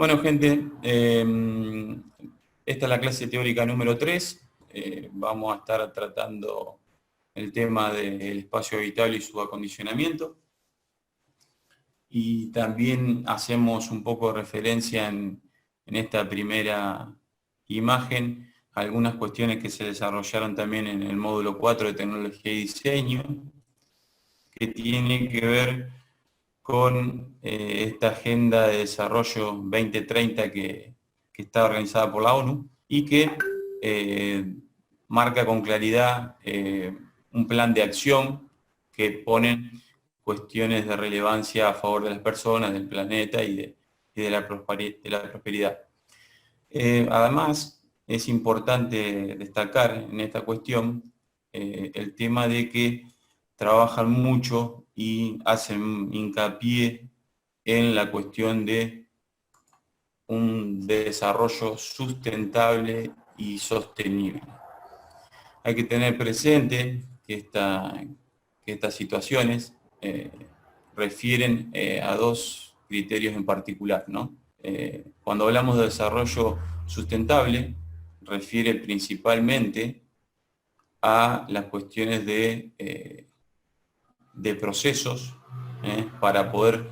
Bueno, gente, esta es la clase teórica número 3. Vamos a estar tratando el tema del espacio habitable y su acondicionamiento. Y también hacemos un poco de referencia en esta primera imagen a algunas cuestiones que se desarrollaron también en el módulo 4 de tecnología y diseño, que tiene que ver con esta agenda de desarrollo 2030 que está organizada por la ONU y que marca con claridad un plan de acción que pone cuestiones de relevancia a favor de las personas, del planeta y de la prosperidad. Además, es importante destacar en esta cuestión el tema de que trabajan mucho y hacen hincapié en la cuestión de un desarrollo sustentable y sostenible. Hay que tener presente que estas situaciones refieren a dos criterios en particular, ¿no? Cuando hablamos de desarrollo sustentable, refiere principalmente a las cuestiones de procesos para poder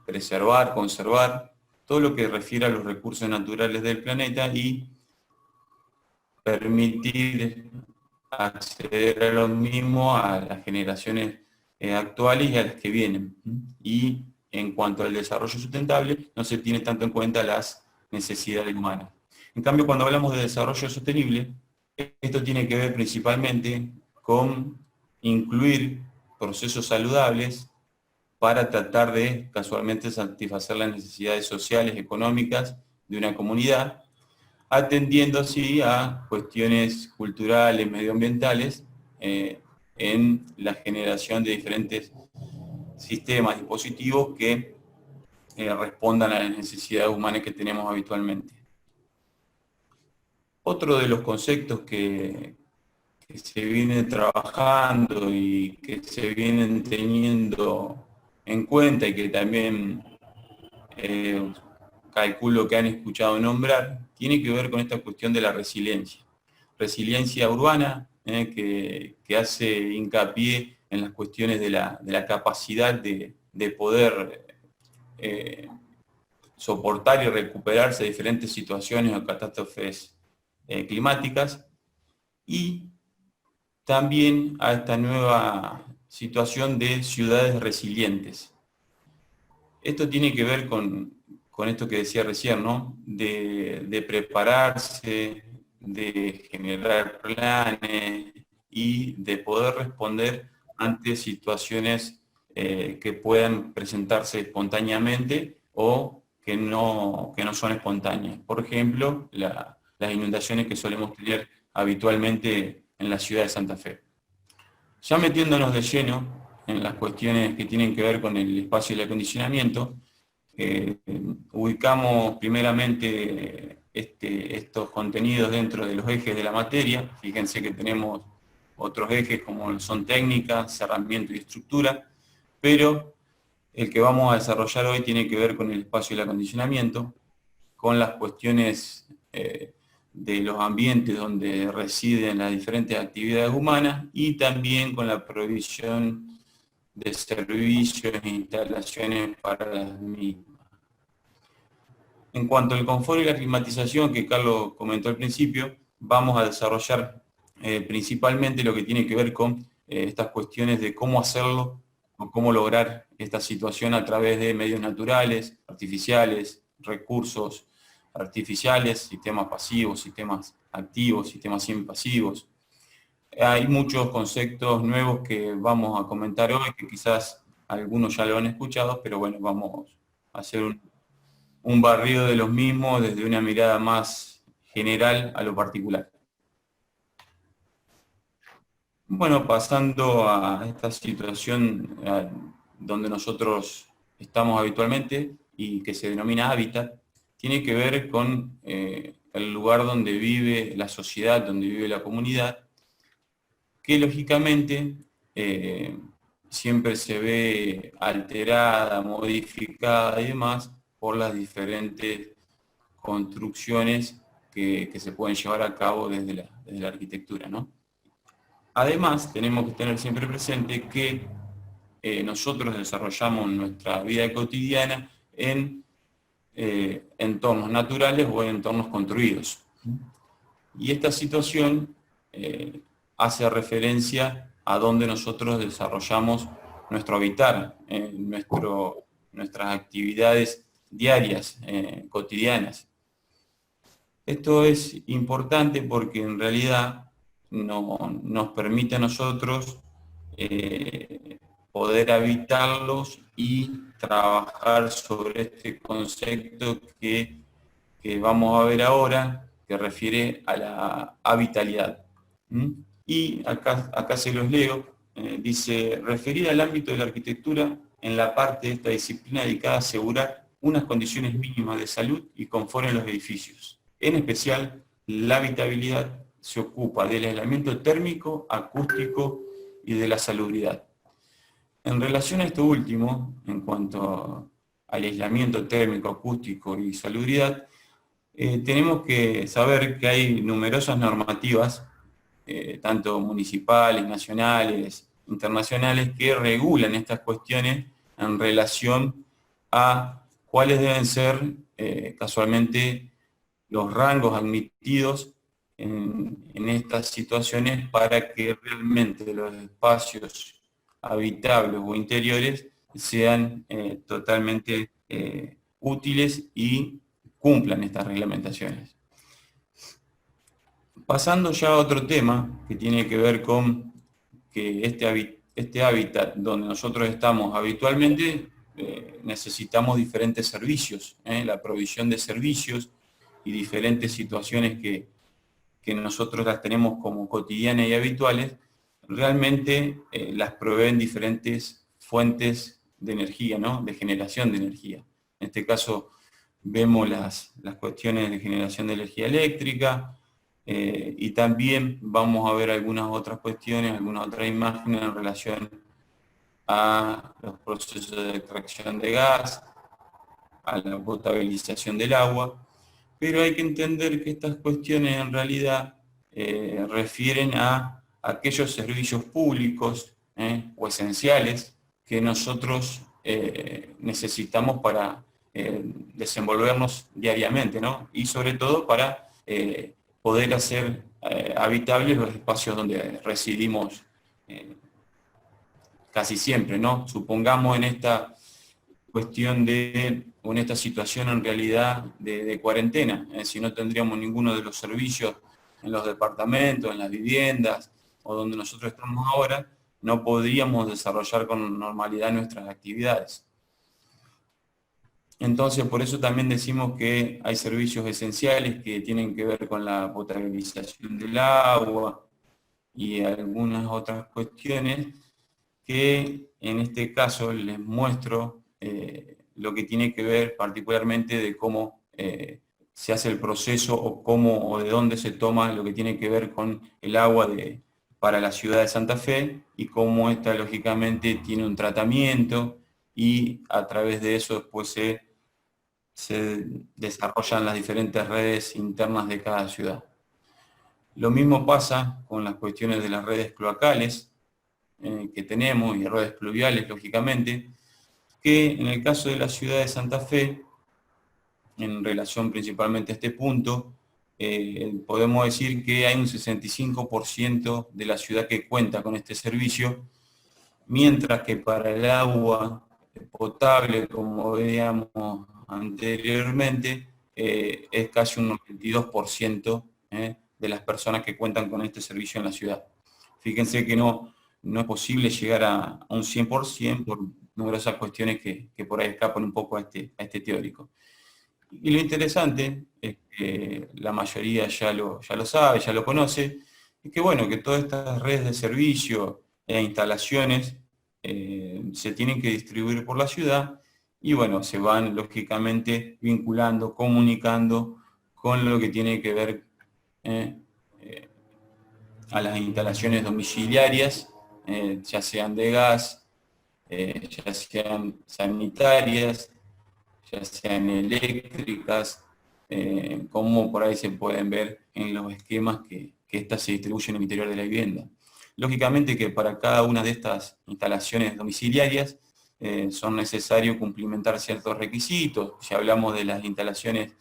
preservar, conservar todo lo que refiere a los recursos naturales del planeta y permitir acceder a lo mismo a las generaciones actuales y a las que vienen. Y en cuanto al desarrollo sustentable, no se tiene tanto en cuenta las necesidades humanas. En cambio, cuando hablamos de desarrollo sostenible, esto tiene que ver principalmente con incluir procesos saludables para tratar de casualmente satisfacer las necesidades sociales, económicas de una comunidad, atendiendo así a cuestiones culturales, medioambientales, en la generación de diferentes sistemas, dispositivos que respondan a las necesidades humanas que tenemos habitualmente. Otro de los conceptos que se viene trabajando y que se vienen teniendo en cuenta y que también calculo que han escuchado nombrar, tiene que ver con esta cuestión de la resiliencia. Resiliencia urbana, que hace hincapié en las cuestiones de la capacidad de poder soportar y recuperarse de diferentes situaciones o catástrofes climáticas, y también a esta nueva situación de ciudades resilientes. Esto tiene que ver con esto que decía recién, ¿no? De prepararse, de generar planes y de poder responder ante situaciones que puedan presentarse espontáneamente o que no son espontáneas. Por ejemplo, las inundaciones que solemos tener habitualmente en la ciudad de Santa Fe. Ya metiéndonos de lleno en las cuestiones que tienen que ver con el espacio y el acondicionamiento, ubicamos primeramente estos contenidos dentro de los ejes de la materia. Fíjense que tenemos otros ejes como son técnica, cerramiento y estructura, pero el que vamos a desarrollar hoy tiene que ver con el espacio y el acondicionamiento, con las cuestiones de los ambientes donde residen las diferentes actividades humanas y también con la provisión de servicios e instalaciones para las mismas. En cuanto al confort y la climatización, que Carlos comentó al principio, vamos a desarrollar principalmente lo que tiene que ver con estas cuestiones de cómo hacerlo o cómo lograr esta situación a través de medios naturales, artificiales, recursos artificiales, sistemas pasivos, sistemas activos, sistemas semipasivos. Hay muchos conceptos nuevos que vamos a comentar hoy, que quizás algunos ya lo han escuchado, pero bueno, vamos a hacer un barrido de los mismos desde una mirada más general a lo particular. Bueno, pasando a esta situación donde nosotros estamos habitualmente y que se denomina hábitat, tiene que ver con el lugar donde vive la sociedad, donde vive la comunidad, que lógicamente siempre se ve alterada, modificada y demás por las diferentes construcciones que se pueden llevar a cabo desde la arquitectura, ¿no? Además, tenemos que tener siempre presente que nosotros desarrollamos nuestra vida cotidiana en entornos naturales o en entornos construidos. Y esta situación hace referencia a donde nosotros desarrollamos nuestro habitar, nuestras actividades diarias, cotidianas. Esto es importante porque en realidad nos permite a nosotros poder habitarlos y trabajar sobre este concepto que vamos a ver ahora, que refiere a la habitabilidad. Y acá se los leo, dice, referida al ámbito de la arquitectura, en la parte de esta disciplina dedicada a asegurar unas condiciones mínimas de salud y confort en los edificios. En especial, la habitabilidad se ocupa del aislamiento térmico, acústico y de la salubridad. En relación a esto último, en cuanto al aislamiento térmico, acústico y salubridad, tenemos que saber que hay numerosas normativas, tanto municipales, nacionales, internacionales, que regulan estas cuestiones en relación a cuáles deben ser casualmente los rangos admitidos en estas situaciones para que realmente los espacios habitables o interiores sean totalmente útiles y cumplan estas reglamentaciones. Pasando ya a otro tema que tiene que ver con que este hábitat donde nosotros estamos habitualmente, necesitamos diferentes servicios, la provisión de servicios y diferentes situaciones que nosotros las tenemos como cotidianas y habituales, realmente las proveen diferentes fuentes de energía, ¿no? De generación de energía. En este caso vemos las cuestiones de generación de energía eléctrica, y también vamos a ver algunas otras cuestiones, algunas otras imágenes en relación a los procesos de extracción de gas, a la potabilización del agua, pero hay que entender que estas cuestiones en realidad refieren a aquellos servicios públicos o esenciales que nosotros necesitamos para desenvolvernos diariamente, ¿no? Y sobre todo para poder hacer habitables los espacios donde residimos casi siempre, ¿no? Supongamos en esta cuestión o en esta situación en realidad de cuarentena, si no tendríamos ninguno de los servicios en los departamentos, en las viviendas o donde nosotros estamos ahora, no podríamos desarrollar con normalidad nuestras actividades. Entonces, por eso también decimos que hay servicios esenciales que tienen que ver con la potabilización del agua y algunas otras cuestiones que en este caso les muestro lo que tiene que ver particularmente de cómo se hace el proceso o de dónde se toma lo que tiene que ver con el agua para la ciudad de Santa Fe y cómo esta lógicamente tiene un tratamiento y a través de eso después se desarrollan las diferentes redes internas de cada ciudad. Lo mismo pasa con las cuestiones de las redes cloacales que tenemos y redes pluviales, lógicamente, que en el caso de la ciudad de Santa Fe, en relación principalmente a este punto, podemos decir que hay un 65% de la ciudad que cuenta con este servicio, mientras que para el agua potable, como veíamos anteriormente, es casi un 92% de las personas que cuentan con este servicio en la ciudad. Fíjense que no es posible llegar a un 100% por numerosas cuestiones que por ahí escapan un poco a este teórico. Y lo interesante es que la mayoría ya lo sabe, ya lo conoce, es que bueno, que todas estas redes de servicio e instalaciones se tienen que distribuir por la ciudad y bueno, se van lógicamente vinculando, comunicando con lo que tiene que ver a las instalaciones domiciliarias, ya sean de gas, ya sean sanitarias, ya sean eléctricas, como por ahí se pueden ver en los esquemas que estas se distribuyen en el interior de la vivienda. Lógicamente que para cada una de estas instalaciones domiciliarias son necesarios cumplimentar ciertos requisitos. Si hablamos de las instalaciones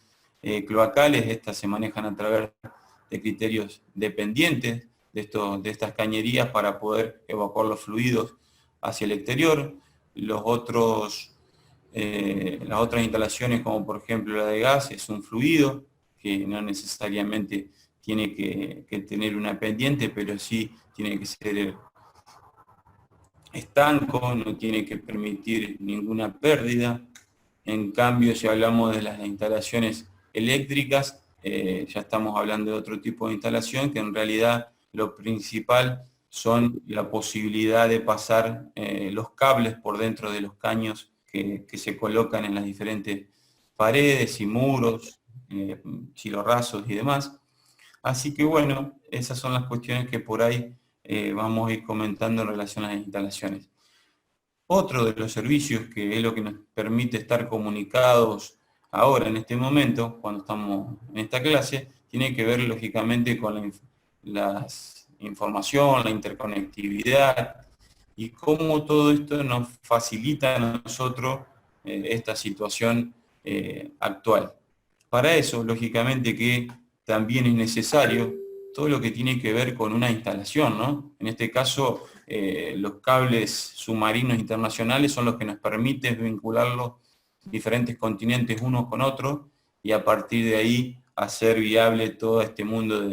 cloacales, estas se manejan a través de criterios dependientes de estas cañerías para poder evacuar los fluidos hacia el exterior. Las otras instalaciones, como por ejemplo la de gas, es un fluido que no necesariamente tiene que tener una pendiente, pero sí tiene que ser estanco, no tiene que permitir ninguna pérdida. En cambio, si hablamos de las instalaciones eléctricas, ya estamos hablando de otro tipo de instalación, que en realidad lo principal son la posibilidad de pasar los cables por dentro de los caños que se colocan en las diferentes paredes y muros, chilorazos y demás. Así que bueno, esas son las cuestiones que por ahí vamos a ir comentando en relación a las instalaciones. Otro de los servicios, que es lo que nos permite estar comunicados ahora, en este momento, cuando estamos en esta clase, tiene que ver lógicamente con la información, la interconectividad, y cómo todo esto nos facilita a nosotros esta situación actual. Para eso, lógicamente que también es necesario todo lo que tiene que ver con una instalación, ¿no? En este caso, los cables submarinos internacionales son los que nos permiten vincular los diferentes continentes unos con otros y a partir de ahí hacer viable todo este mundo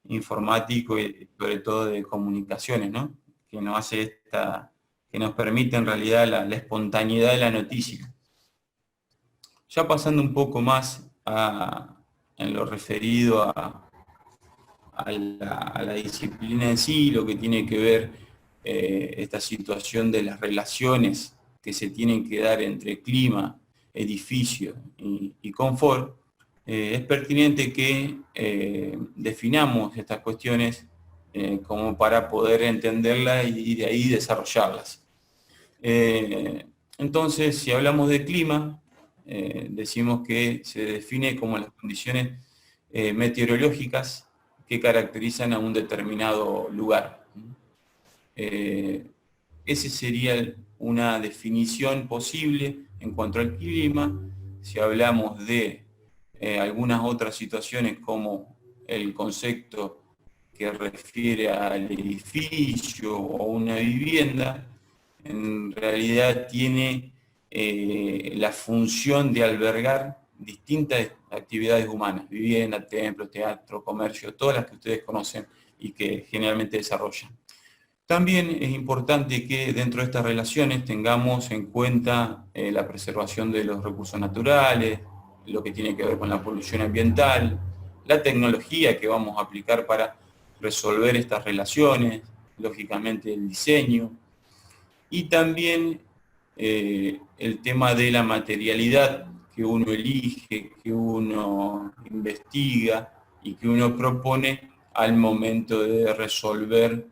informático y sobre todo de comunicaciones, ¿no? Que nos permite en realidad la espontaneidad de la noticia. Ya pasando un poco más en lo referido a la disciplina en sí, lo que tiene que ver esta situación de las relaciones que se tienen que dar entre clima, edificio y confort, es pertinente que definamos estas cuestiones como para poder entenderlas y de ahí desarrollarlas. Entonces, si hablamos de clima, decimos que se define como las condiciones meteorológicas que caracterizan a un determinado lugar. Esa sería una definición posible en cuanto al clima. Si hablamos de algunas otras situaciones como el concepto que refiere al edificio o una vivienda, en realidad tiene la función de albergar distintas actividades humanas, vivienda, templo, teatro, comercio, todas las que ustedes conocen y que generalmente desarrollan. También es importante que dentro de estas relaciones tengamos en cuenta la preservación de los recursos naturales, lo que tiene que ver con la polución ambiental, la tecnología que vamos a aplicar para resolver estas relaciones, lógicamente el diseño, y también el tema de la materialidad que uno elige, que uno investiga y que uno propone al momento de resolver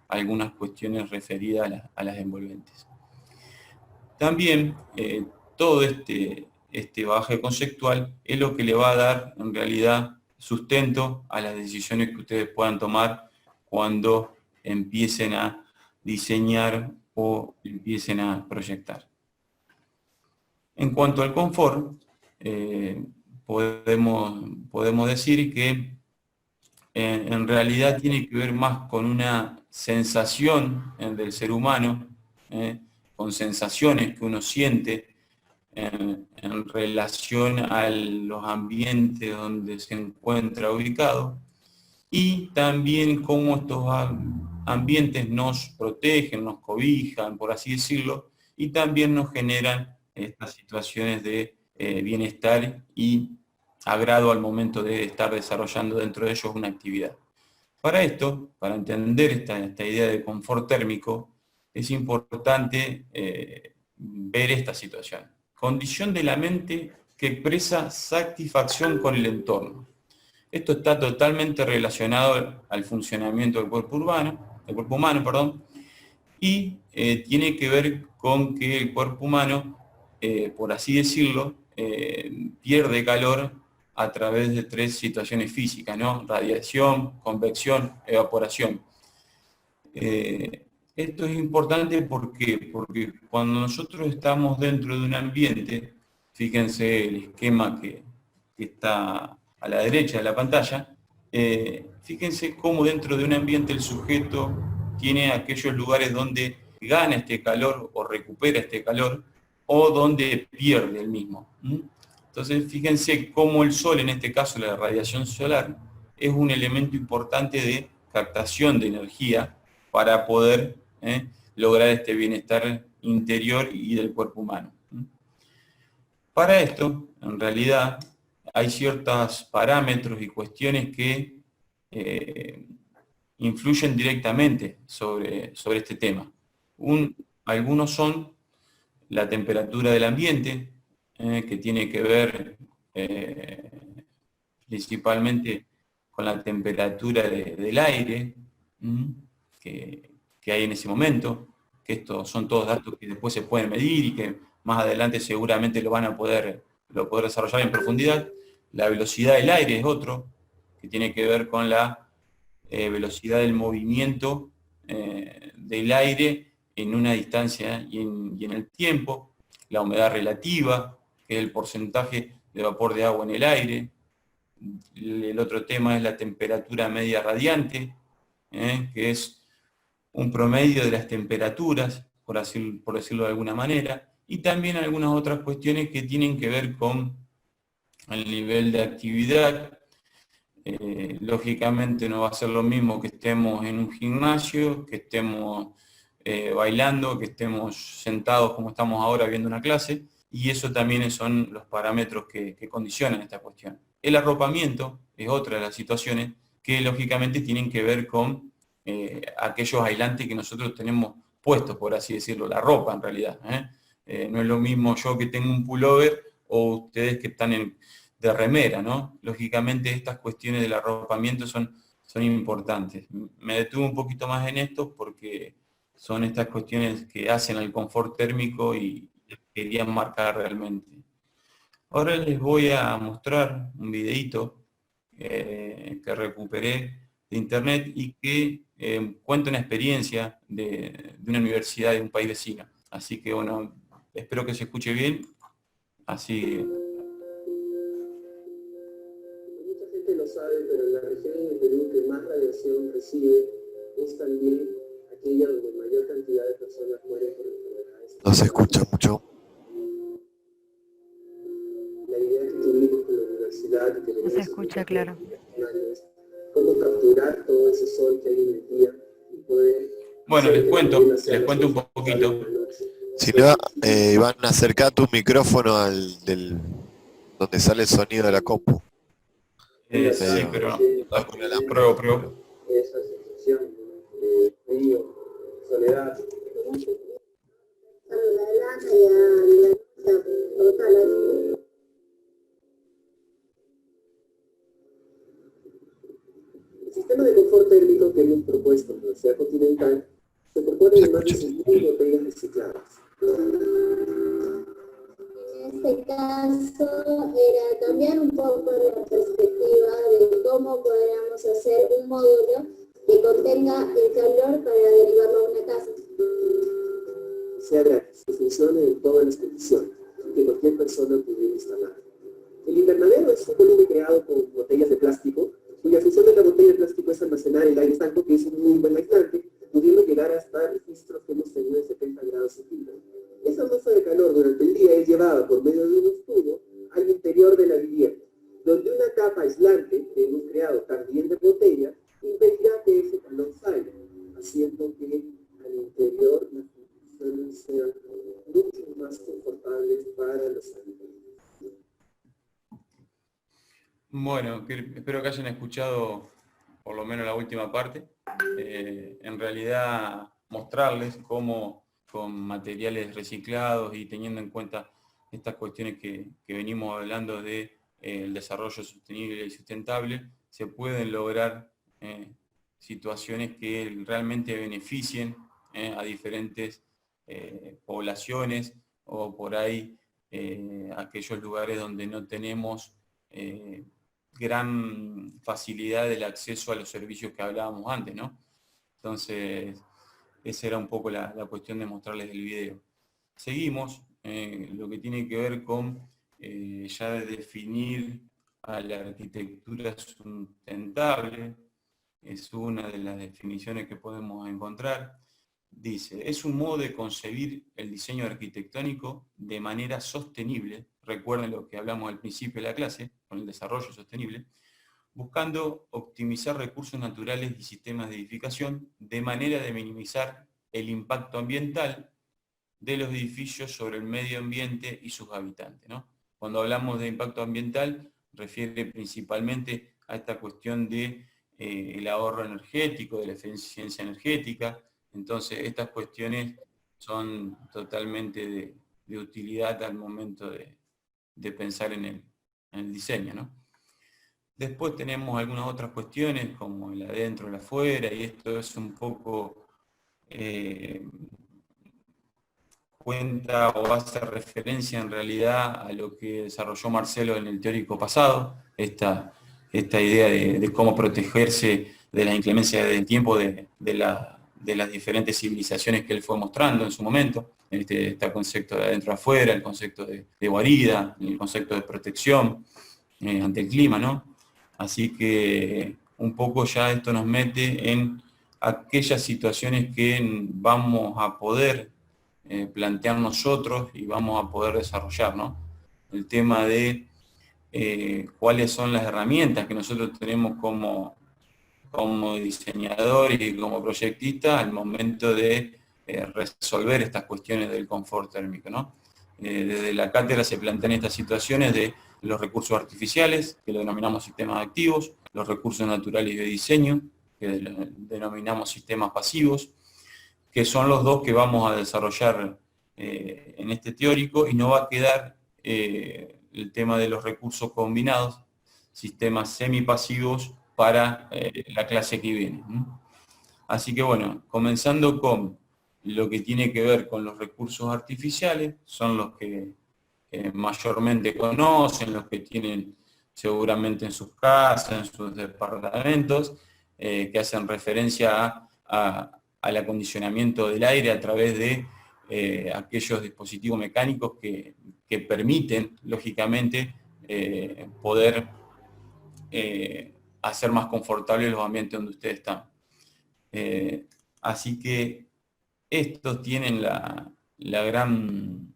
algunas cuestiones referidas a las envolventes. También todo este bagaje conceptual es lo que le va a dar en realidad sustento a las decisiones que ustedes puedan tomar cuando empiecen a diseñar o empiecen a proyectar. En cuanto al confort, podemos decir que en realidad tiene que ver más con una sensación del ser humano, con sensaciones que uno siente en relación a los ambientes donde se encuentra ubicado, y también cómo estos ambientes nos protegen, nos cobijan, por así decirlo, y también nos generan estas situaciones de bienestar y agrado al momento de estar desarrollando dentro de ellos una actividad. Para esto, para entender esta idea de confort térmico, es importante ver esta situación. Condición de la mente que expresa satisfacción con el entorno. Esto está totalmente relacionado al funcionamiento del cuerpo humano, y tiene que ver con que el cuerpo humano por así decirlo, pierde calor a través de 3 situaciones físicas, ¿no? Radiación, convección, evaporación. Esto es importante porque cuando nosotros estamos dentro de un ambiente, fíjense el esquema que está a la derecha de la pantalla, fíjense cómo dentro de un ambiente el sujeto tiene aquellos lugares donde gana este calor o recupera este calor, o donde pierde el mismo. Entonces, fíjense cómo el sol, en este caso la radiación solar, es un elemento importante de captación de energía para poder lograr este bienestar interior y del cuerpo humano. Para esto, en realidad, hay ciertos parámetros y cuestiones que influyen directamente sobre este tema. Algunos son la temperatura del ambiente, que tiene que ver principalmente con la temperatura del aire que hay en ese momento, que estos son todos datos que después se pueden medir y que más adelante seguramente lo poder desarrollar en profundidad. La velocidad del aire es otro, que tiene que ver con la velocidad del movimiento del aire en una distancia y en el tiempo. La humedad relativa, que es el porcentaje de vapor de agua en el aire. El otro tema es la temperatura media radiante, que es un promedio de las temperaturas, por decirlo de alguna manera, y también algunas otras cuestiones que tienen que ver con el nivel de actividad. Lógicamente no va a ser lo mismo que estemos en un gimnasio, que estemos bailando, que estemos sentados como estamos ahora viendo una clase, y eso también son los parámetros que condicionan esta cuestión. El arropamiento es otra de las situaciones que lógicamente tienen que ver con aquellos aislantes que nosotros tenemos puestos, por así decirlo, la ropa en realidad. No es lo mismo yo que tengo un pullover o ustedes que están de remera, ¿no? Lógicamente estas cuestiones del arropamiento son importantes. Me detuve un poquito más en esto porque son estas cuestiones que hacen al confort térmico y quería marcar realmente. Ahora les voy a mostrar un videito que recuperé de internet y que cuenta una experiencia de una universidad de un país vecino. Así que bueno, espero que se escuche bien. Así. Mucha gente lo sabe, pero la región en el Perú que más radiación recibe es también aquella donde mayor cantidad de personas mueren por enfermedades. No se escucha mucho. La idea que tuvimos con la universidad y que No se escucha claro. Es cómo capturar todo ese sol que hay en el día y poder... Bueno, les cuento un poquito. Si no, Iván, acerca tu micrófono donde sale el sonido de la compu. Sí, pero pruebo. Esa sensación de frío, soledad. El sistema de confort térmico que hemos propuesto en la Universidad Continental se compone de más de 6.000 botellas recicladas. En este caso era cambiar un poco la perspectiva de cómo podríamos hacer un módulo que contenga el calor para derivarlo a una casa. Sea gratis, que funcione en todas las condiciones, que cualquier persona pudiera instalar. El invernadero es un volumen creado con botellas de plástico, cuya función de la botella de plástico es almacenar el aire estanco, que es un muy buen aislante, pudiendo llegar hasta registros que hemos tenido de 70 grados centígrados. Esa masa de calor durante el día es llevada por medio de unos tubos al interior de la vivienda, donde una capa aislante que hemos creado también de botella impedirá que ese calor salga, haciendo que al interior las condiciones sean mucho más confortables para los habitantes. Bueno, espero que hayan escuchado por lo menos la última parte. En realidad, mostrarles cómo con materiales reciclados y teniendo en cuenta estas cuestiones que venimos hablando de el desarrollo sostenible y sustentable, se pueden lograr situaciones que realmente beneficien a diferentes poblaciones o por ahí aquellos lugares donde no tenemos gran facilidad del acceso a los servicios que hablábamos antes, ¿no? Entonces, esa era un poco la cuestión de mostrarles el video. Seguimos, lo que tiene que ver con ya de definir a la arquitectura sustentable, es una de las definiciones que podemos encontrar. Dice, es un modo de concebir el diseño arquitectónico de manera sostenible, recuerden lo que hablamos al principio de la clase, con el desarrollo sostenible, buscando optimizar recursos naturales y sistemas de edificación de manera de minimizar el impacto ambiental de los edificios sobre el medio ambiente y sus habitantes, ¿no? Cuando hablamos de impacto ambiental, refiere principalmente a esta cuestión de el ahorro energético, de la eficiencia energética. Entonces, estas cuestiones son totalmente de utilidad al momento de pensar en el diseño, ¿no? Después tenemos algunas otras cuestiones, como el adentro, el afuera, y esto es un poco cuenta o hace referencia en realidad a lo que desarrolló Marcelo en el teórico pasado, esta idea de cómo protegerse de la inclemencia del tiempo de las diferentes civilizaciones que él fue mostrando en su momento. Este concepto de adentro afuera, el concepto de guarida, el concepto de protección ante el clima, ¿no? Así que un poco ya esto nos mete en aquellas situaciones que vamos a poder plantear nosotros y vamos a poder desarrollar, ¿no? El tema de cuáles son las herramientas que nosotros tenemos como diseñadores y como proyectistas al momento de resolver estas cuestiones del confort térmico, ¿no? Desde la cátedra se plantean estas situaciones de los recursos artificiales, que lo denominamos sistemas activos, los recursos naturales de diseño, que denominamos sistemas pasivos, que son los dos que vamos a desarrollar en este teórico, y no va a quedar el tema de los recursos combinados, sistemas semipasivos, para la clase que viene. Así que bueno, comenzando con lo que tiene que ver con los recursos artificiales, son los que mayormente conocen, los que tienen seguramente en sus casas, en sus departamentos, que hacen referencia al acondicionamiento del aire a través de aquellos dispositivos mecánicos que permiten, lógicamente, poder hacer más confortables los ambientes donde ustedes están. Así que estos tienen la gran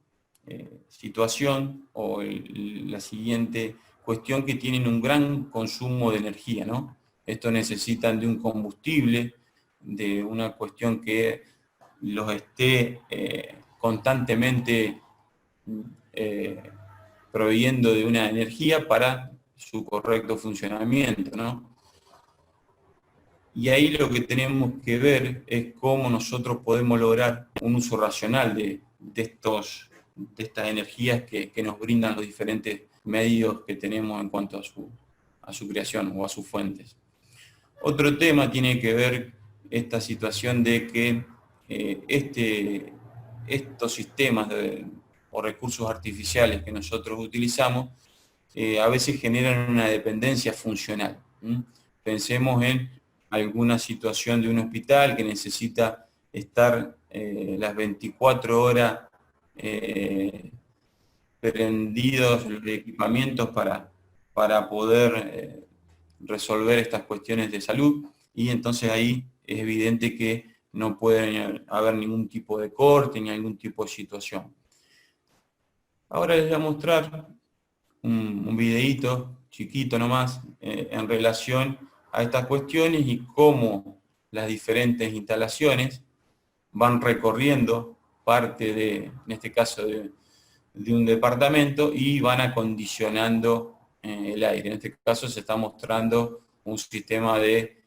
situación o la siguiente cuestión, que tienen un gran consumo de energía, ¿no? Estos necesitan de un combustible, de una cuestión que los esté constantemente proveyendo de una energía para su correcto funcionamiento, ¿no? Y ahí lo que tenemos que ver es cómo nosotros podemos lograr un uso racional de estas energías que nos brindan los diferentes medios que tenemos en cuanto a su creación o a sus fuentes. Otro tema tiene que ver esta situación de que estos sistemas o recursos artificiales que nosotros utilizamos a veces generan una dependencia funcional. Pensemos en alguna situación de un hospital que necesita estar las 24 horas prendidos los equipamientos para poder resolver estas cuestiones de salud, y entonces ahí es evidente que no puede haber ningún tipo de corte ni algún tipo de situación. Ahora les voy a mostrar un videíto chiquito nomás en relación a estas cuestiones y cómo las diferentes instalaciones van recorriendo parte en este caso de un departamento, y van acondicionando el aire. En este caso se está mostrando un sistema de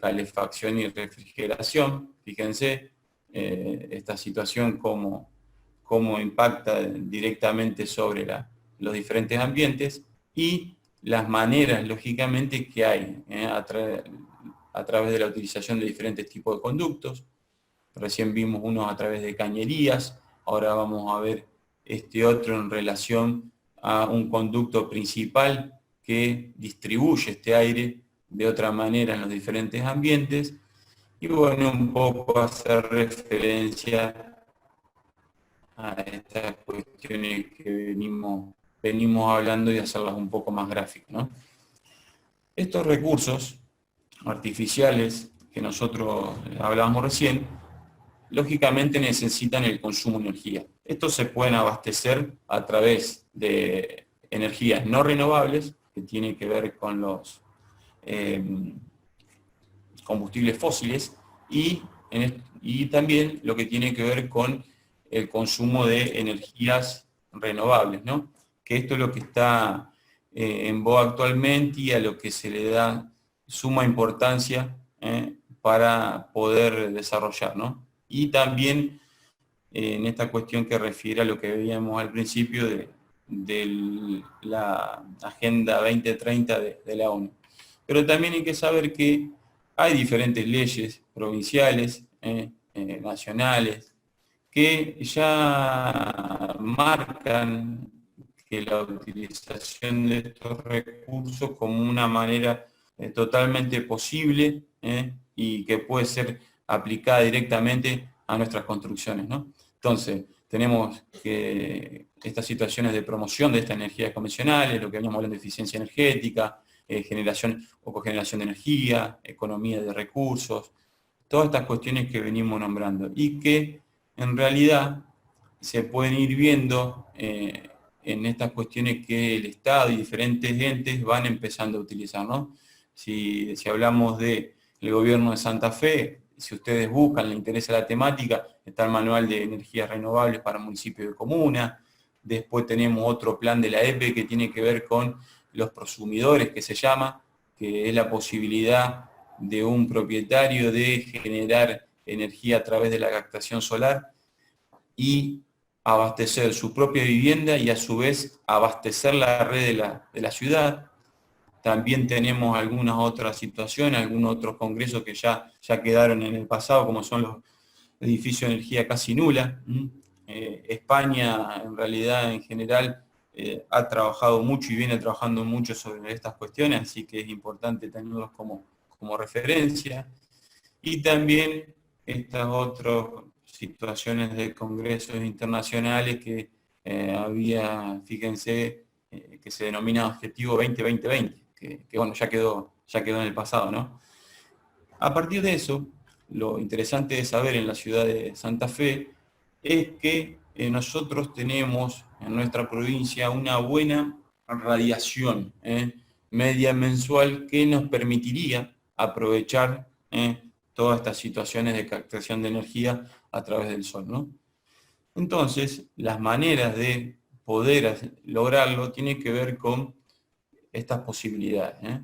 calefacción y refrigeración. Fíjense esta situación cómo impacta directamente sobre los diferentes ambientes, y las maneras, lógicamente, que hay a través de la utilización de diferentes tipos de conductos. Recién vimos unos a través de cañerías, ahora vamos a ver otro en relación a un conducto principal que distribuye este aire de otra manera en los diferentes ambientes, y bueno, un poco hacer referencia a estas cuestiones que venimos hablando y hacerlas un poco más gráficas, ¿no? Estos recursos artificiales que nosotros hablábamos recién, lógicamente necesitan el consumo de energía. Estos se pueden abastecer a través de energías no renovables, que tienen que ver con los combustibles fósiles, y también lo que tiene que ver con el consumo de energías renovables, ¿no? Que esto es lo que está en boga actualmente y a lo que se le da suma importancia para poder desarrollar, ¿no? Y también en esta cuestión que refiere a lo que veíamos al principio de la Agenda 2030 de la ONU. Pero también hay que saber que hay diferentes leyes provinciales, nacionales, que ya marcan que la utilización de estos recursos como una manera totalmente posible y que puede ser aplicada directamente a nuestras construcciones, ¿no? Entonces, tenemos que estas situaciones de promoción de estas energías convencionales, lo que veníamos hablando de eficiencia energética, generación o cogeneración de energía, economía de recursos, todas estas cuestiones que venimos nombrando y que en realidad se pueden ir viendo en estas cuestiones que el Estado y diferentes entes van empezando a utilizar, ¿no? Si hablamos del gobierno de Santa Fe, si ustedes buscan, les interesa la temática, está el manual de energías renovables para municipios de comuna. Después tenemos otro plan de la EPE que tiene que ver con los prosumidores, que se llama, que es la posibilidad de un propietario de generar energía a través de la captación solar y abastecer su propia vivienda y a su vez abastecer la red de la ciudad. También tenemos algunas otras situaciones, algunos otros congresos que ya quedaron en el pasado, como son los edificios de energía casi nula. España, en realidad, en general, ha trabajado mucho y viene trabajando mucho sobre estas cuestiones, así que es importante tenerlos como referencia. Y también estas otras situaciones de congresos internacionales que había, fíjense, que se denomina Objetivo 20-20-20, que bueno, ya quedó en el pasado, ¿no? A partir de eso, lo interesante de saber en la ciudad de Santa Fe es que nosotros tenemos en nuestra provincia una buena radiación media mensual que nos permitiría aprovechar todas estas situaciones de captación de energía a través del sol, ¿no? Entonces, las maneras de poder lograrlo tienen que ver con estas posibilidades.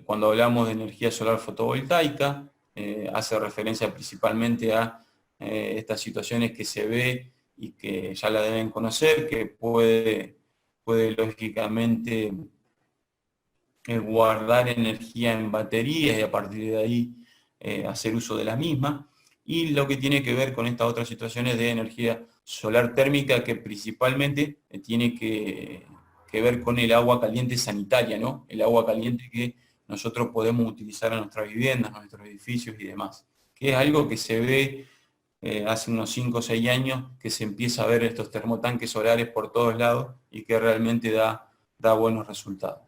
Cuando hablamos de energía solar fotovoltaica, hace referencia principalmente a estas situaciones que se ve y que ya la deben conocer, que puede lógicamente guardar energía en baterías y a partir de ahí hacer uso de la misma. Y lo que tiene que ver con estas otras situaciones de energía solar térmica, que principalmente tiene que ver con el agua caliente sanitaria, ¿no? El agua caliente que nosotros podemos utilizar en nuestras viviendas, en nuestros edificios y demás. Que es algo que se ve hace unos 5 o 6 años, que se empieza a ver estos termotanques solares por todos lados y que realmente da buenos resultados.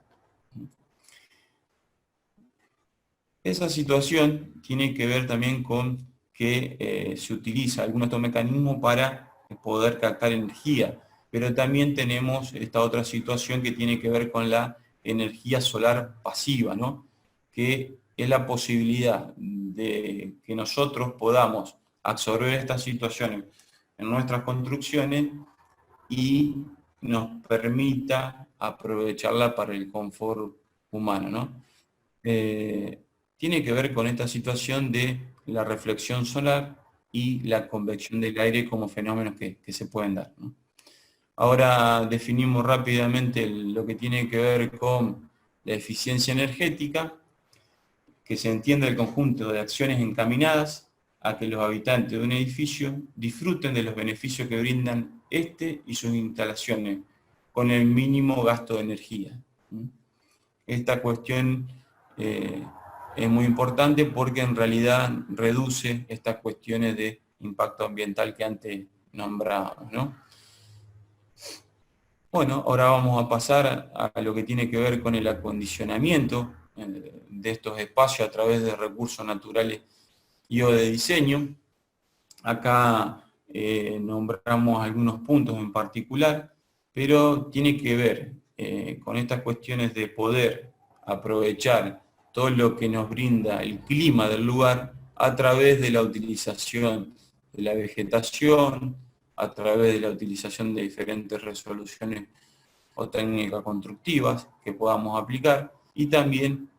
Esa situación tiene que ver también con que se utiliza algún otro mecanismo para poder captar energía, pero también tenemos esta otra situación que tiene que ver con la energía solar pasiva, ¿no? Que es la posibilidad de que nosotros podamos absorber estas situaciones en nuestras construcciones y nos permita aprovecharla para el confort humano, ¿no? Tiene que ver con esta situación de la reflexión solar y la convección del aire como fenómenos que se pueden dar, ¿no? Ahora definimos rápidamente lo que tiene que ver con la eficiencia energética, que se entiende el conjunto de acciones encaminadas a que los habitantes de un edificio disfruten de los beneficios que brindan y sus instalaciones, con el mínimo gasto de energía. Esta cuestión es muy importante porque en realidad reduce estas cuestiones de impacto ambiental que antes nombrábamos, ¿no? Bueno, ahora vamos a pasar a lo que tiene que ver con el acondicionamiento de estos espacios a través de recursos naturales y o de diseño. Acá nombramos algunos puntos en particular, pero tiene que ver con estas cuestiones de poder aprovechar todo lo que nos brinda el clima del lugar a través de la utilización de la vegetación, a través de la utilización de diferentes resoluciones o técnicas constructivas que podamos aplicar, y también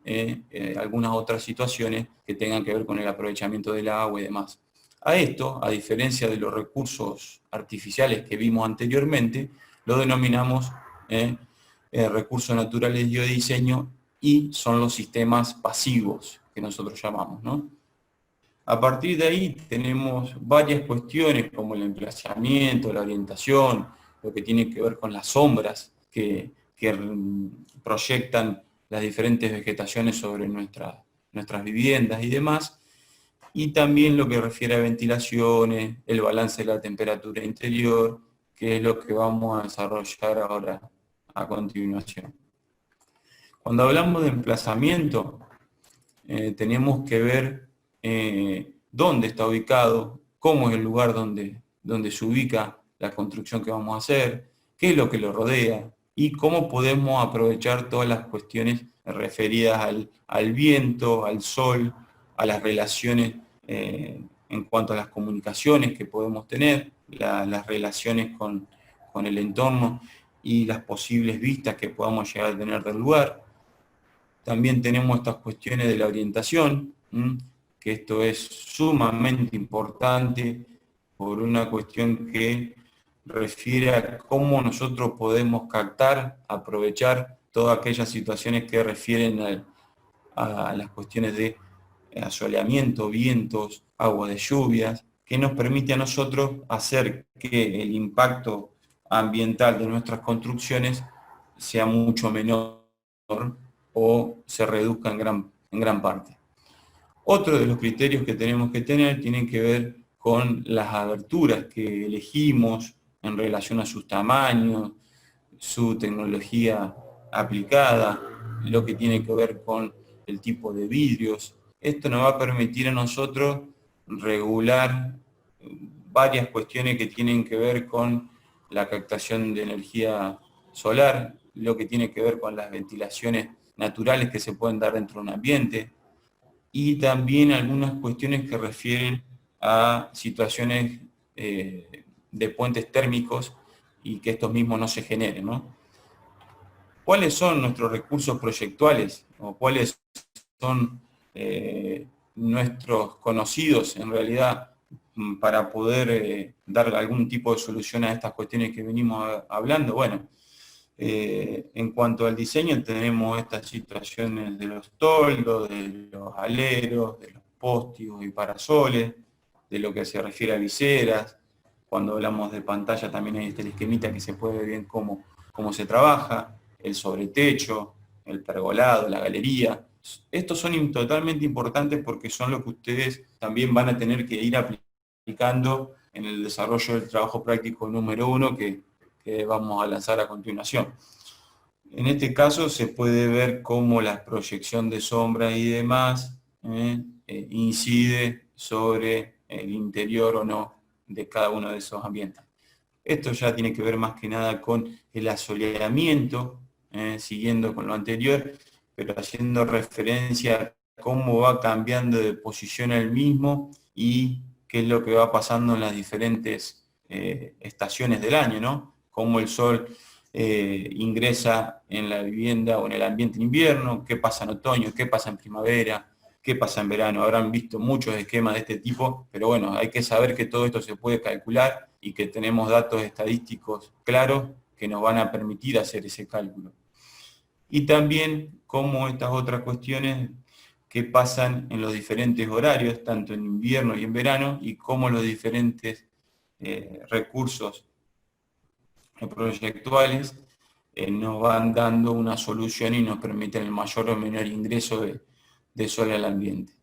algunas otras situaciones que tengan que ver con el aprovechamiento del agua y demás. A esto, a diferencia de los recursos artificiales que vimos anteriormente, lo denominamos recursos naturales de biodiseño, y son los sistemas pasivos que nosotros llamamos, ¿no? A partir de ahí tenemos varias cuestiones como el emplazamiento, la orientación, lo que tiene que ver con las sombras que proyectan las diferentes vegetaciones sobre nuestras viviendas y demás, y también lo que refiere a ventilaciones, el balance de la temperatura interior, que es lo que vamos a desarrollar ahora a continuación. Cuando hablamos de emplazamiento, tenemos que ver dónde está ubicado, cómo es el lugar donde se ubica la construcción que vamos a hacer, qué es lo que lo rodea, y cómo podemos aprovechar todas las cuestiones referidas al viento, al sol, a las relaciones en cuanto a las comunicaciones que podemos tener, las relaciones con el entorno y las posibles vistas que podamos llegar a tener del lugar. También tenemos estas cuestiones de la orientación, que esto es sumamente importante por una cuestión que refiere a cómo nosotros podemos captar, aprovechar todas aquellas situaciones que refieren a las cuestiones de asoleamiento, vientos, agua de lluvias, que nos permite a nosotros hacer que el impacto ambiental de nuestras construcciones sea mucho menor o se reduzca en gran parte. Otro de los criterios que tenemos que tener tienen que ver con las aberturas que elegimos en relación a sus tamaños, su tecnología aplicada, lo que tiene que ver con el tipo de vidrios. Esto nos va a permitir a nosotros regular varias cuestiones que tienen que ver con la captación de energía solar, lo que tiene que ver con las ventilaciones naturales que se pueden dar dentro de un ambiente, y también algunas cuestiones que refieren a situaciones de puentes térmicos y que estos mismos no se generen, ¿no? ¿Cuáles son nuestros recursos proyectuales o cuáles son nuestros conocidos en realidad para poder dar algún tipo de solución a estas cuestiones que venimos hablando? Bueno, en cuanto al diseño tenemos estas situaciones de los toldos, de los aleros, de los postigos y parasoles, de lo que se refiere a viseras. Cuando hablamos de pantalla también hay este esquemita que se puede ver bien cómo se trabaja, el sobretecho, el pergolado, la galería. Estos son totalmente importantes porque son lo que ustedes también van a tener que ir aplicando en el desarrollo del trabajo práctico número 1 que vamos a lanzar a continuación. En este caso se puede ver cómo la proyección de sombra y demás incide sobre el interior o no de cada uno de esos ambientes. Esto ya tiene que ver más que nada con el asoleamiento, siguiendo con lo anterior, pero haciendo referencia a cómo va cambiando de posición el mismo y qué es lo que va pasando en las diferentes estaciones del año, ¿no? Cómo el sol ingresa en la vivienda o en el ambiente en invierno, qué pasa en otoño, qué pasa en primavera, qué pasa en verano. Habrán visto muchos esquemas de este tipo, pero bueno, hay que saber que todo esto se puede calcular y que tenemos datos estadísticos claros que nos van a permitir hacer ese cálculo. Y también cómo estas otras cuestiones que pasan en los diferentes horarios, tanto en invierno y en verano, y cómo los diferentes recursos proyectuales nos van dando una solución y nos permiten el mayor o menor ingreso de sol al ambiente.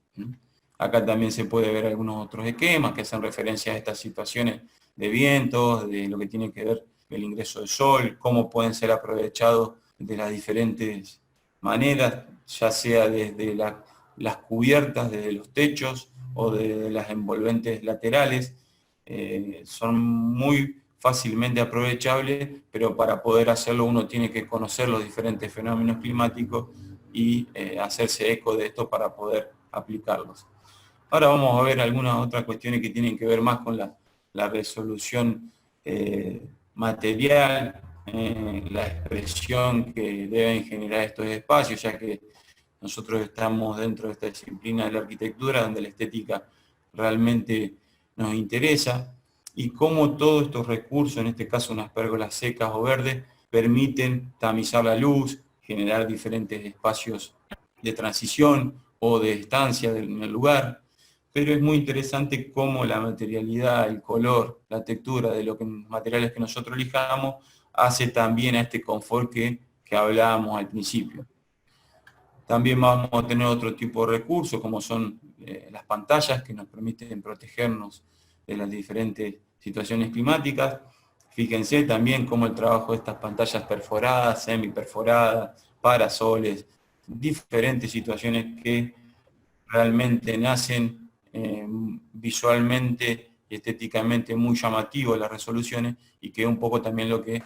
Acá también se puede ver algunos otros esquemas que hacen referencia a estas situaciones de vientos, de lo que tiene que ver el ingreso del sol, cómo pueden ser aprovechados de las diferentes maneras, ya sea desde las cubiertas, desde los techos o desde las envolventes laterales. Son muy fácilmente aprovechables, pero para poder hacerlo uno tiene que conocer los diferentes fenómenos climáticos y hacerse eco de esto para poder aplicarlos. Ahora vamos a ver algunas otras cuestiones que tienen que ver más con la resolución material, la expresión que deben generar estos espacios, ya que nosotros estamos dentro de esta disciplina de la arquitectura, donde la estética realmente nos interesa, y cómo todos estos recursos, en este caso unas pérgolas secas o verdes, permiten tamizar la luz, generar diferentes espacios de transición o de estancia en el lugar. Pero es muy interesante cómo la materialidad, el color, la textura de los materiales que nosotros elijamos hace también a este confort que hablábamos al principio. También vamos a tener otro tipo de recursos, como son las pantallas, que nos permiten protegernos de las diferentes situaciones climáticas. Fíjense también cómo el trabajo de estas pantallas perforadas, semiperforadas, parasoles, diferentes situaciones que realmente nacen visualmente y estéticamente muy llamativo las resoluciones, y que es un poco también lo que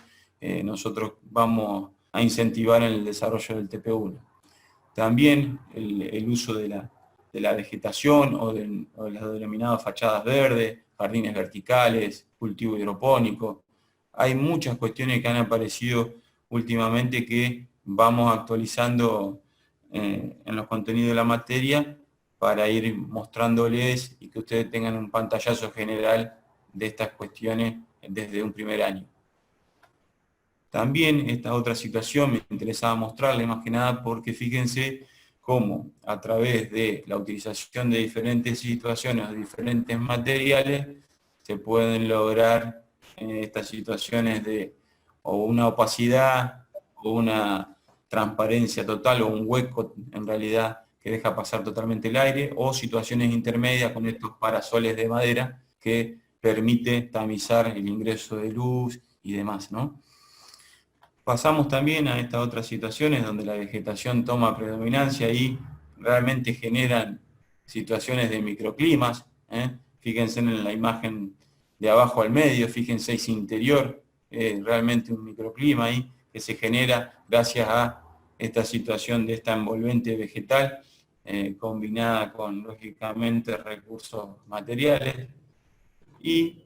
nosotros vamos a incentivar en el desarrollo del TP1. También el uso de la vegetación o de las denominadas fachadas verdes, jardines verticales, cultivo hidropónico. Hay muchas cuestiones que han aparecido últimamente que vamos actualizando en los contenidos de la materia para ir mostrándoles y que ustedes tengan un pantallazo general de estas cuestiones desde un primer año. También esta otra situación me interesaba mostrarles más que nada porque fíjense cómo a través de la utilización de diferentes situaciones, de diferentes materiales, se pueden lograr estas situaciones de o una opacidad o una transparencia total o un hueco en realidad que deja pasar totalmente el aire, o situaciones intermedias con estos parasoles de madera que permite tamizar el ingreso de luz y demás, ¿no? Pasamos también a estas otras situaciones donde la vegetación toma predominancia y realmente generan situaciones de microclimas. Fíjense en la imagen de abajo al medio, fíjense ese interior, realmente un microclima ahí que se genera gracias a esta situación de esta envolvente vegetal, combinada con, lógicamente, recursos materiales. Y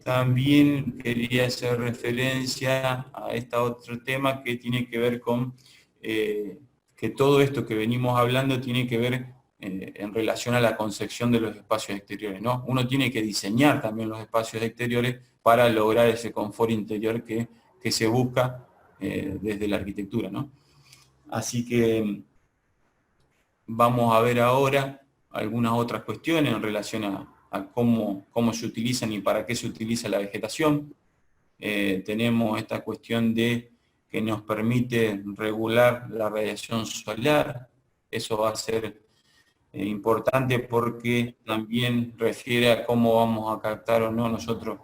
también quería hacer referencia a este otro tema que tiene que ver con que todo esto que venimos hablando tiene que ver en relación a la concepción de los espacios exteriores, ¿no? Uno tiene que diseñar también los espacios exteriores para lograr ese confort interior que se busca desde la arquitectura, ¿no? Así que vamos a ver ahora algunas otras cuestiones en relación a cómo se utilizan y para qué se utiliza la vegetación. Tenemos esta cuestión de que nos permite regular la radiación solar. Eso va a ser importante porque también refiere a cómo vamos a captar o no nosotros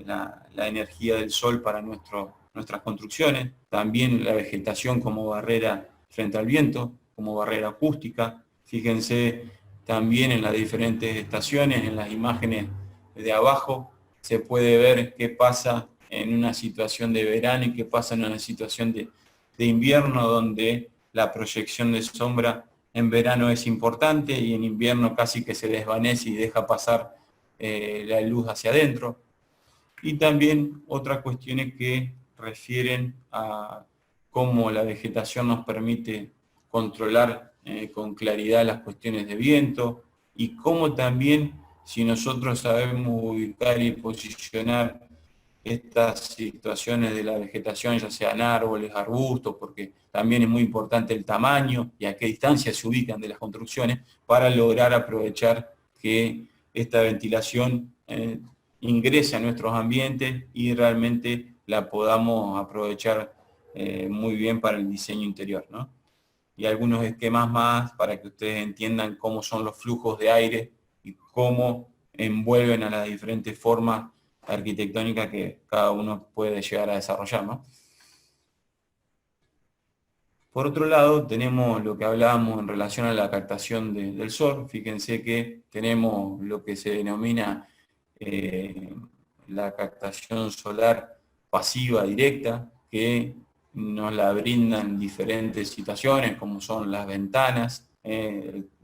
la energía del sol para nuestras construcciones. También la vegetación como barrera frente al viento, como barrera acústica. Fíjense también en las diferentes estaciones, en las imágenes de abajo, se puede ver qué pasa en una situación de verano y qué pasa en una situación de invierno, donde la proyección de sombra en verano es importante y en invierno casi que se desvanece y deja pasar la luz hacia adentro. Y también otras cuestiones que refieren a cómo la vegetación nos permite controlar con claridad las cuestiones de viento, y cómo también, si nosotros sabemos ubicar y posicionar estas situaciones de la vegetación, ya sean árboles, arbustos, porque también es muy importante el tamaño y a qué distancia se ubican de las construcciones, para lograr aprovechar que esta ventilación ingrese a nuestros ambientes y realmente la podamos aprovechar muy bien para el diseño interior, ¿no? Y algunos esquemas más para que ustedes entiendan cómo son los flujos de aire y cómo envuelven a las diferentes formas arquitectónicas que cada uno puede llegar a desarrollar, ¿no? Por otro lado, tenemos lo que hablábamos en relación a la captación del sol. Fíjense que tenemos lo que se denomina la captación solar pasiva directa, que nos la brindan diferentes situaciones, como son las ventanas,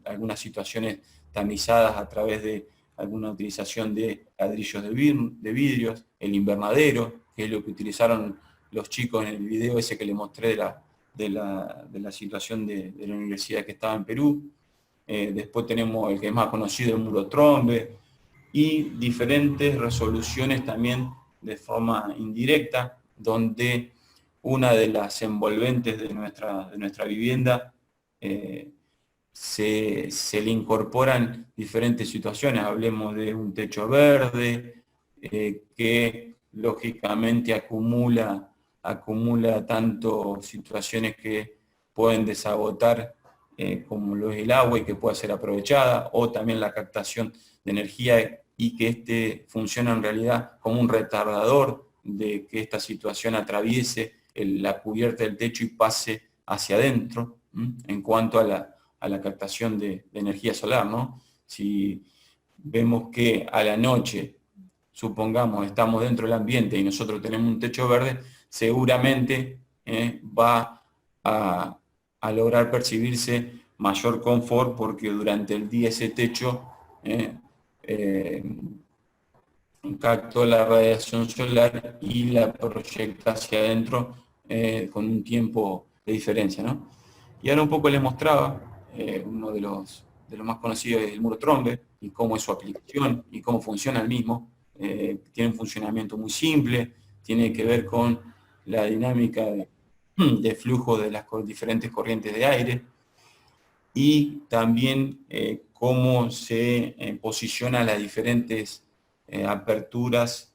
algunas situaciones tamizadas a través de alguna utilización de ladrillos de vidrios, el invernadero, que es lo que utilizaron los chicos en el video ese que les mostré de la situación de la universidad que estaba en Perú. Después tenemos el que es más conocido, el muro trombe, y diferentes resoluciones también de forma indirecta, donde una de las envolventes de nuestra vivienda se le incorporan diferentes situaciones. Hablemos de un techo verde, que lógicamente acumula tanto situaciones que pueden desagotar como lo es el agua y que pueda ser aprovechada, o también la captación de energía y que funciona en realidad como un retardador de que esta situación atraviese la cubierta del techo y pase hacia adentro, en cuanto a la captación de energía solar, ¿no? Si vemos que a la noche, supongamos, estamos dentro del ambiente y nosotros tenemos un techo verde, seguramente va a lograr percibirse mayor confort, porque durante el día ese techo captó la radiación solar y la proyecta hacia adentro con un tiempo de diferencia, ¿no? Y ahora un poco les mostraba uno de los más conocidos es el muro trombe, y cómo es su aplicación y cómo funciona el mismo. Tiene un funcionamiento muy simple, tiene que ver con la dinámica de flujo de las diferentes corrientes de aire, y también cómo se posiciona las diferentes aperturas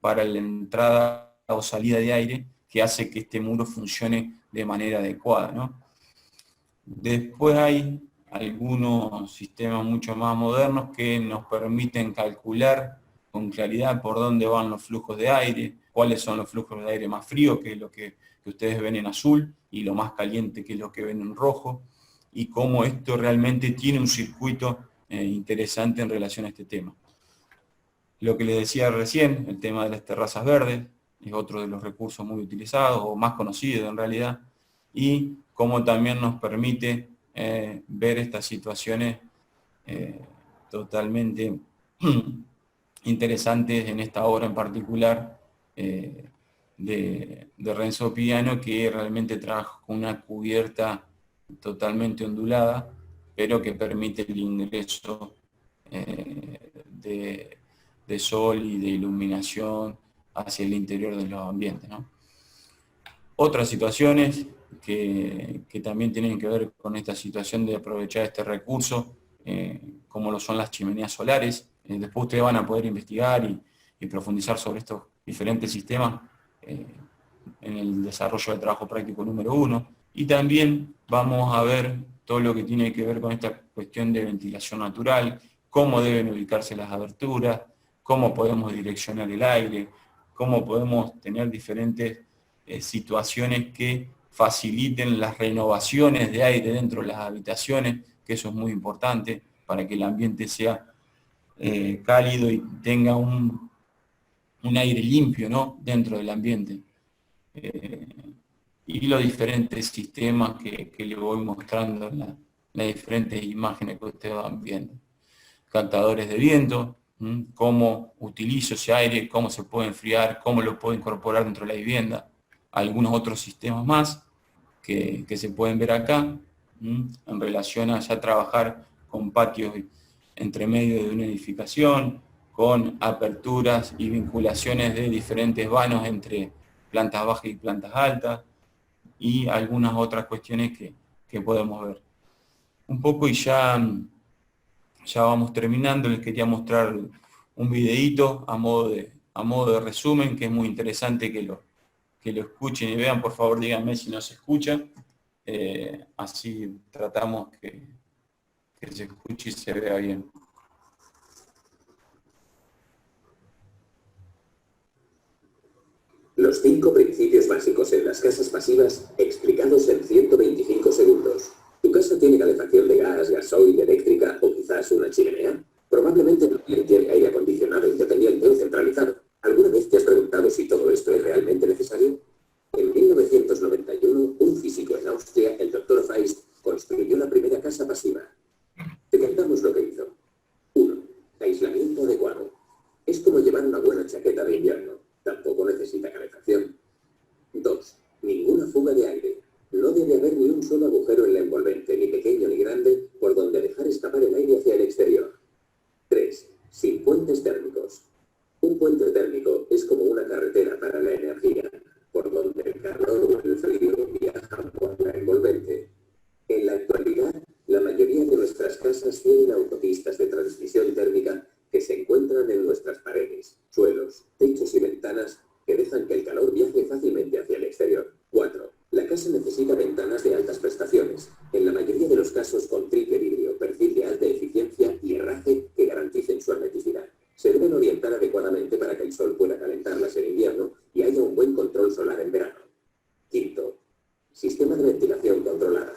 para la entrada o salida de aire, que hace que este muro funcione de manera adecuada, ¿no? Después hay algunos sistemas mucho más modernos que nos permiten calcular con claridad por dónde van los flujos de aire, cuáles son los flujos de aire más fríos, que es lo que ustedes ven en azul, y lo más caliente, que es lo que ven en rojo, y cómo esto realmente tiene un circuito interesante en relación a este tema. Lo que les decía recién, el tema de las terrazas verdes, es otro de los recursos muy utilizados, o más conocidos en realidad, y cómo también nos permite ver estas situaciones totalmente interesantes en esta obra en particular de Renzo Piano, que realmente trabaja con una cubierta totalmente ondulada, pero que permite el ingreso de sol y de iluminación hacia el interior de los ambientes, ¿no? Otras situaciones que también tienen que ver con esta situación de aprovechar este recurso, como lo son las chimeneas solares. Después ustedes van a poder investigar y profundizar sobre estos diferentes sistemas en el desarrollo del trabajo práctico número 1. Y también vamos a ver todo lo que tiene que ver con esta cuestión de ventilación natural, cómo deben ubicarse las aberturas, cómo podemos direccionar el aire, cómo podemos tener diferentes situaciones que faciliten las renovaciones de aire dentro de las habitaciones, que eso es muy importante para que el ambiente sea cálido y tenga un aire limpio, ¿no?, dentro del ambiente. Y los diferentes sistemas que les voy mostrando en las diferentes imágenes que ustedes van viendo. Captadores de viento, cómo utilizo ese aire, cómo se puede enfriar, cómo lo puedo incorporar dentro de la vivienda. Algunos otros sistemas más que se pueden ver acá, en relación a ya trabajar con patios entre medio de una edificación, con aperturas y vinculaciones de diferentes vanos entre plantas bajas y plantas altas, y algunas otras cuestiones que podemos ver. Un poco, y ya vamos terminando, les quería mostrar un videíto a modo a modo de resumen, que es muy interesante que lo escuchen y vean. Por favor, díganme si no se escucha. Así tratamos que se escuche y se vea bien. Los 5 principios básicos en las casas pasivas explicados en 125 segundos. ¿Tu casa tiene calefacción de gas, gasoil, eléctrica o quizás una chimenea? Probablemente también tiene aire acondicionado independiente o centralizado. ¿Alguna vez te has preguntado si todo esto es realmente necesario? En 1991, un físico en Austria, el Dr. Feist, construyó la primera casa pasiva. Te contamos lo que hizo. 1. Aislamiento adecuado. Es como llevar una buena chaqueta de invierno. Tampoco necesita calefacción. 2. Ninguna fuga de aire. No debe haber ni un solo agujero en la envolvente, ni pequeño ni grande, por donde dejar escapar el aire hacia el exterior. 3. Sin puentes térmicos. Un puente térmico es como una carretera para la energía, por donde el calor o el frío viajan por la envolvente. En la actualidad, la mayoría de nuestras casas tienen autopistas de transmisión térmica que se encuentran en nuestras paredes, suelos, techos y ventanas que dejan que el calor viaje fácilmente hacia el exterior. 4. La casa necesita ventanas de altas prestaciones, en la mayoría de los casos con triple vidrio, perfil de alta eficiencia y herraje que garanticen su hermeticidad. Se deben orientar adecuadamente para que el sol pueda calentarlas en invierno y haya un buen control solar en verano. 5. Sistema de ventilación controlada.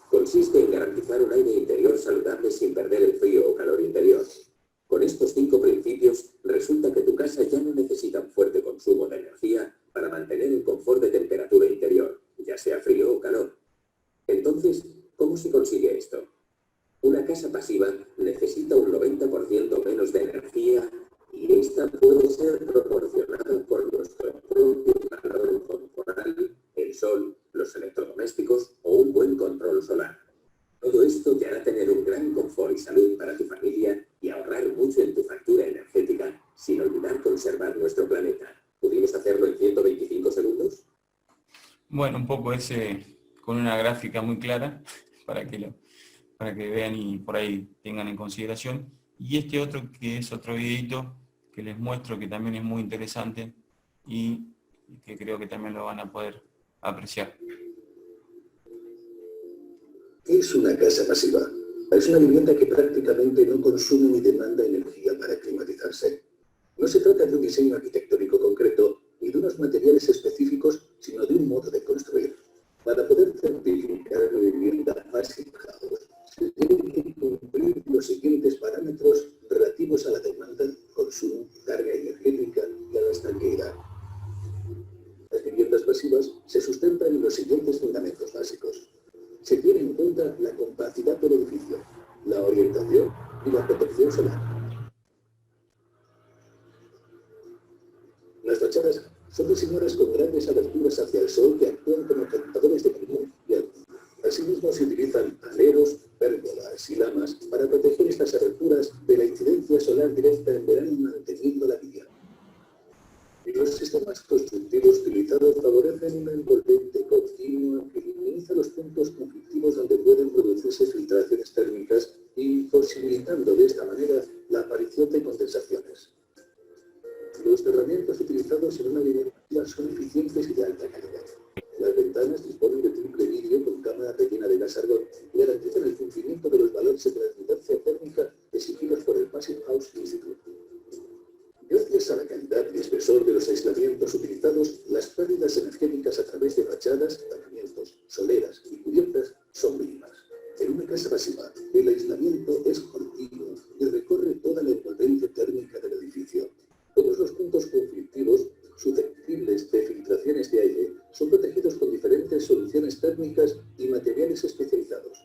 Consiste en garantizar un aire interior saludable sin perder el frío o calor interior. Con estos 5 principios, resulta que tu casa ya no necesita un fuerte consumo de energía para mantener el confort de temperatura interior, ya sea frío o calor. Entonces, ¿cómo se consigue esto? Una casa pasiva necesita un 90% menos de energía y esta puede ser proporcionada por nuestro propio calor corporal, el sol, los electrodomésticos o un buen control solar. Todo esto te hará tener un gran confort y salud para tu familia y ahorrar mucho en tu factura energética, sin olvidar conservar nuestro planeta. ¿Pudimos hacerlo en 125 segundos? Bueno, un poco con una gráfica muy clara para que vean y por ahí tengan en consideración. Y este otro, que es otro videito que les muestro, que también es muy interesante y que creo que también lo van a poder apreciar. ¿Qué es una casa pasiva? Es una vivienda que prácticamente no consume ni demanda energía para climatizarse. No se trata de un diseño arquitectónico concreto ni de unos materiales específicos, sino de un modo de construir. Para poder certificar la vivienda Passive House, se tienen que cumplir los siguientes parámetros relativos a la demanda, consumo, carga energética y a la estanqueidad. Las viviendas pasivas se sustentan en los siguientes fundamentos básicos. Se tiene en cuenta la compacidad del edificio, la orientación y la protección solar. Las fachadas son diseñadas con grandes aberturas hacia el sol que actúan como captadores de calor y altura. Asimismo, se utilizan aleros, pérgolas y lamas para proteger estas aberturas de la incidencia solar directa en verano, manteniendo la vida. Y los sistemas constructivos utilizados favorecen una envolvente continua que minimiza los puntos conflictivos donde pueden producirse filtraciones térmicas y posibilitando de esta manera la aparición de condensaciones. Los cerramientos utilizados en una vivienda son eficientes y de alta calidad. Las ventanas disponen de triple vidrio con cámara rellena de gas argón y garantizan el cumplimiento de los valores de transmitancia térmica exigidos por el Passive House Institute. Gracias a la calidad y espesor de los aislamientos utilizados, las pérdidas energéticas a través de fachadas, tapamientos, soleras y cubiertas son mínimas. En una casa pasiva, el aislamiento es continuo y recorre toda la envolvente térmica del edificio. Todos los puntos conflictivos, susceptibles de filtraciones de aire, son protegidos con diferentes soluciones térmicas y materiales especializados.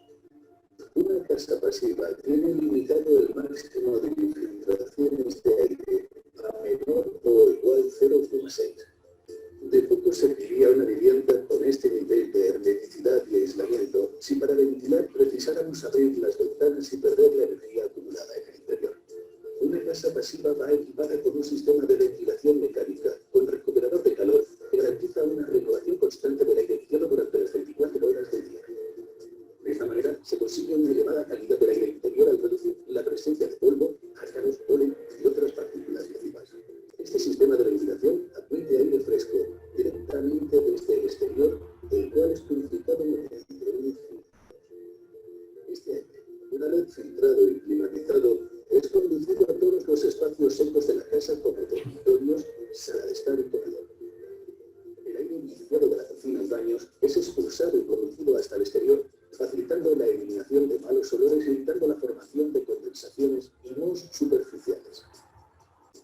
Una casa pasiva tiene limitado el máximo de infiltraciones de aire a menor o igual 0,6. De poco serviría una vivienda con este nivel de hermeticidad y aislamiento si para ventilar precisáramos abrir las ventanas y perder la energía acumulada en el interior. Una casa pasiva va equipada con un sistema de ventilación mecánica con recuperador de calor que garantiza una renovación constante del aire externo durante las 24 horas del día. De esta manera se consigue una elevada calidad del aire interior al reducir la presencia de polvo, ácaros, polen y otras partículas nocivas. Este sistema sistema de ventilación admite aire fresco directamente desde el exterior, el cual es purificado mediante un filtro. Este aire, una vez filtrado y climatizado, es conducido a todos los espacios secos de la casa como dormitorios, sala de estar y comedor. El aire viciado de la cocina y baños es expulsado y conducido hasta el exterior, facilitando la eliminación de malos olores y evitando la formación de condensaciones y mohos superficiales.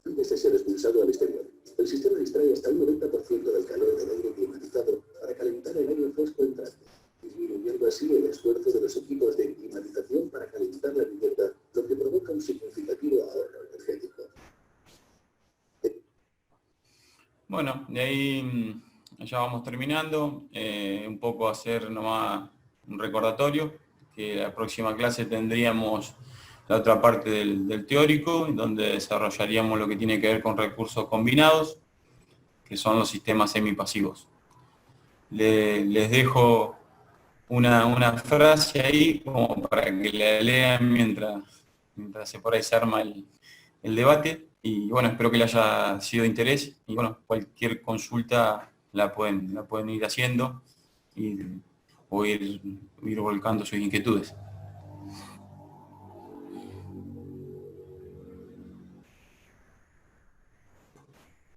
Antes de ser expulsado al exterior, el sistema distrae hasta un 90% del calor del aire climatizado para calentar el aire fresco entrante, disminuyendo así el esfuerzo de los equipos de climatización para calentar la vivienda, lo que provoca un significativo ahorro energético. Bueno, de ahí ya vamos terminando. Un poco hacer nomás un recordatorio, que la próxima clase tendríamos la otra parte del teórico, donde desarrollaríamos lo que tiene que ver con recursos combinados, que son los sistemas semipasivos. Les dejo una frase ahí como para que la lean mientras por ahí se arma el debate. Y bueno, espero que les haya sido de interés. Y bueno, cualquier consulta la pueden ir haciendo o ir volcando sus inquietudes.